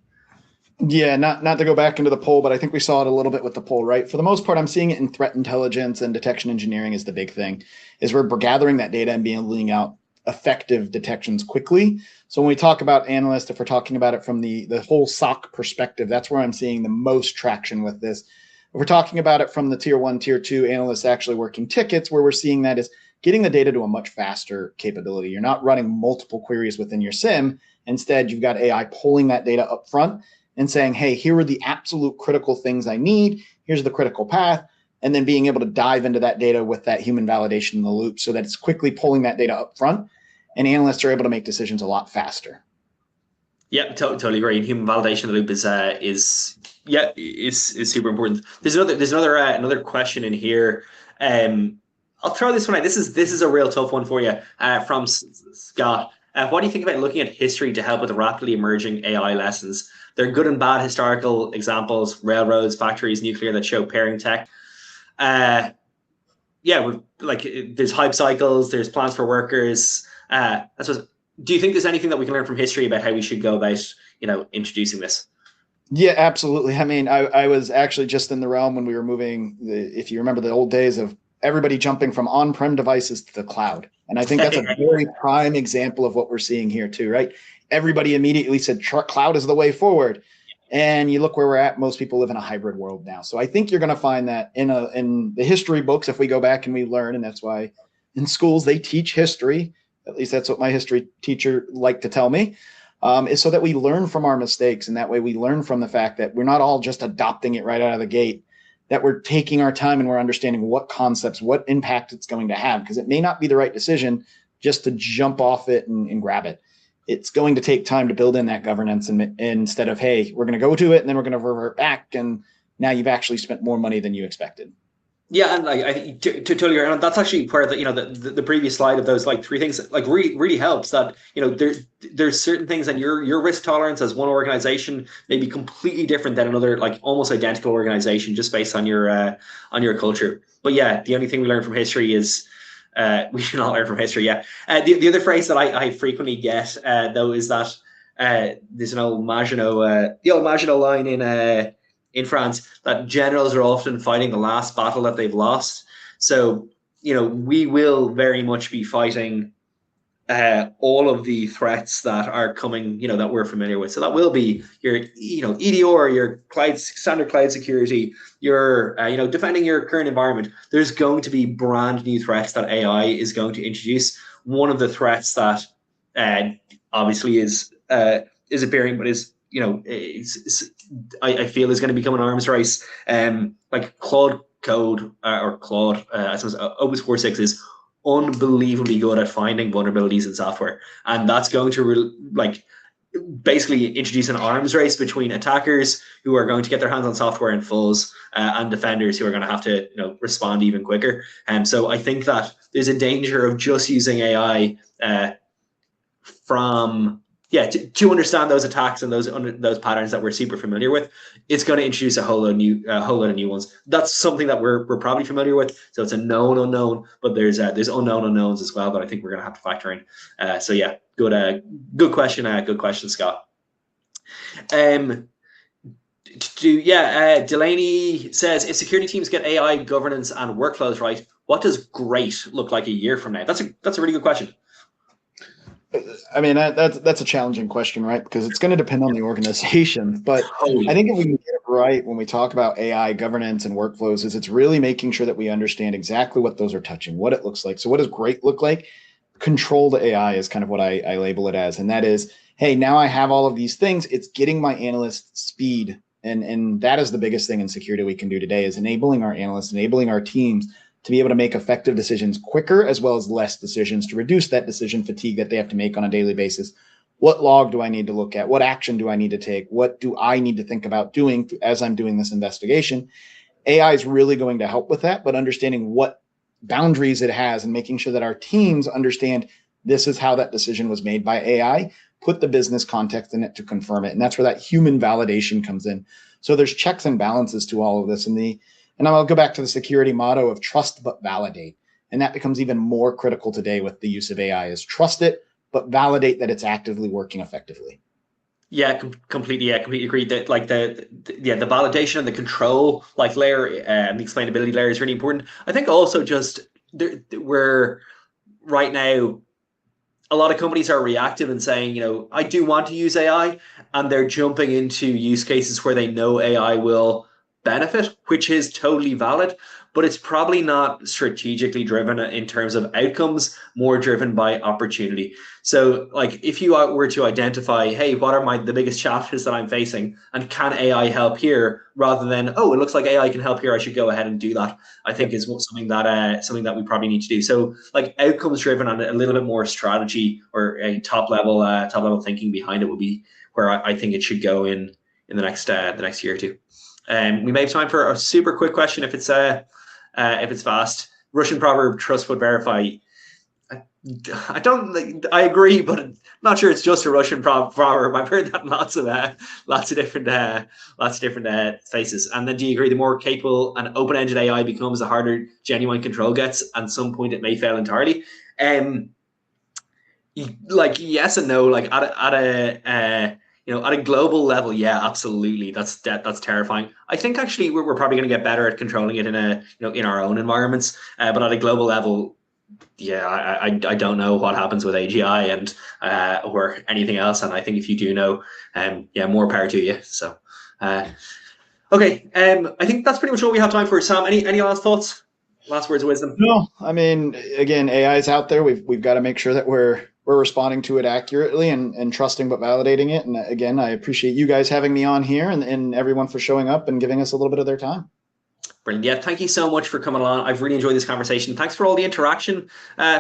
Speaker 2: Yeah, not to go back into the poll, but I think we saw it a little bit with the poll, right? For the most part, I'm seeing it in threat intelligence and detection engineering is the big thing, is we're gathering that data and being able to out effective detections quickly. So when we talk about analysts, if we're talking about it from the whole SOC perspective, that's where I'm seeing the most traction with this. If we're talking about it from the tier 1, tier 2 analysts actually working tickets, where we're seeing that is getting the data to a much faster capability. You're not running multiple queries within your SIM. Instead, you've got AI pulling that data up front and saying, hey, here are the absolute critical things I need. Here's the critical path. And then being able to dive into that data with that human validation in the loop so that it's quickly pulling that data up front, and analysts are able to make decisions a lot faster.
Speaker 1: Yeah, totally agree. Human validation in the loop is super important. There's another question in here. I'll throw this one out. This is a real tough one for you, from Scott. What do you think about looking at history to help with the rapidly emerging AI lessons? There are good and bad historical examples, railroads, factories, nuclear, that show pairing tech. There's hype cycles, there's plans for workers. Do you think there's anything that we can learn from history about how we should go about, introducing this?
Speaker 2: Yeah, absolutely. I mean, I was actually just in the realm when we were moving, if you remember the old days of everybody jumping from on-prem devices to the cloud. And I think that's a very prime example of what we're seeing here too, right? Everybody immediately said cloud is the way forward. And you look where we're at, most people live in a hybrid world now. So I think you're going to find that in the history books, if we go back and we learn, and that's why in schools they teach history, at least that's what my history teacher liked to tell me, is so that we learn from our mistakes. And that way we learn from the fact that we're not all just adopting it right out of the gate, that we're taking our time and we're understanding what concepts, what impact it's going to have, because it may not be the right decision just to jump off it and grab it. It's going to take time to build in that governance, and instead of, hey, we're going to go to it and then we're going to revert back and now you've actually spent more money than you expected.
Speaker 1: Yeah, and like I think to totally, and that's actually where the previous slide of those like three things like really helps that there's certain things and your risk tolerance as one organization may be completely different than another like almost identical organization just based on your culture. But yeah, the only thing we learn from history is we should not learn from history. Yeah, the other phrase that I frequently get though is that there's an old Maginot the old Maginot line in France that generals are often fighting the last battle that they've lost. So, we will very much be fighting all of the threats that are coming, that we're familiar with. So that will be your, EDR, your standard cloud security, your, defending your current environment. There's going to be brand new threats that AI is going to introduce. One of the threats that obviously is appearing, but is I feel is going to become an arms race. Like Claude Code or Claude, I suppose Opus 4.6 is unbelievably good at finding vulnerabilities in software, and that's going to basically introduce an arms race between attackers who are going to get their hands on software in fulls and defenders who are going to have to respond even quicker. And so I think that there's a danger of just using AI to understand those attacks and those patterns that we're super familiar with. It's going to introduce a whole lot of new ones. That's something that we're probably familiar with. So it's a known unknown, but there's unknown unknowns as well that I think we're going to have to factor in. So yeah, good question. Good question, Scott. Delaney says, if security teams get AI governance and workflows right, what does great look like a year from now? That's a really good question.
Speaker 2: I mean, that's a challenging question, right? Because it's going to depend on the organization. But I think if we can get it right when we talk about AI governance and workflows, is it's really making sure that we understand exactly what those are touching, what it looks like. So what does great look like? Controlled AI is kind of what I label it as. And that is, hey, now I have all of these things. It's getting my analysts speed. And that is the biggest thing in security we can do today, is enabling our analysts, enabling our teams to be able to make effective decisions quicker, as well as less decisions, to reduce that decision fatigue that they have to make on a daily basis. What log do I need to look at? What action do I need to take? What do I need to think about doing as I'm doing this investigation? AI is really going to help with that, but understanding what boundaries it has and making sure that our teams understand this is how that decision was made by AI, put the business context in it to confirm it. And that's where that human validation comes in. So there's checks and balances to all of this. And I'll go back to the security motto of trust but validate. And that becomes even more critical today with the use of AI, is trust it, but validate that it's actively working effectively.
Speaker 1: Yeah, completely. Yeah, completely agree. That like the validation and the control layer and the explainability layer is really important. I think also just we're right now, a lot of companies are reactive and saying, I do want to use AI, and they're jumping into use cases where they know AI will benefit, which is totally valid, but it's probably not strategically driven in terms of outcomes, more driven by opportunity. So like if you were to identify, hey, what are the biggest challenges that I'm facing, and can AI help here, rather than, oh, it looks like AI can help here, I should go ahead and do that, I think is something that we probably need to do. So like outcomes driven and a little bit more strategy or a top level thinking behind it would be where I think it should go in the next year or two. We may have time for a super quick question if it's fast. Russian proverb: trust but verify. I agree, but I'm not sure it's just a Russian proverb. I've heard that in lots of different faces. And then, do you agree? The more capable and open-ended AI becomes, the harder genuine control gets. At some point, it may fail entirely. Like yes and no. Like at a global level, yeah, absolutely. That's terrifying. I think actually we're probably going to get better at controlling it in in our own environments. But at a global level, yeah, I don't know what happens with AGI and or anything else. And I think if you do know, more power to you. So, okay. I think that's pretty much all we have time for. Sam, any last thoughts? Last words of wisdom?
Speaker 2: No, I mean, again, AI is out there. We've got to make sure that we're responding to it accurately and trusting but validating it. And again, I appreciate you guys having me on here and everyone for showing up and giving us a little bit of their time.
Speaker 1: Brilliant. Yeah, thank you so much for coming along. I've really enjoyed this conversation. Thanks for all the interaction,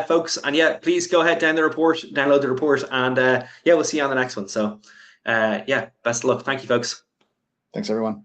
Speaker 1: folks. And yeah, please go ahead, download the report, and we'll see you on the next one. So best of luck. Thank you, folks.
Speaker 2: Thanks, everyone.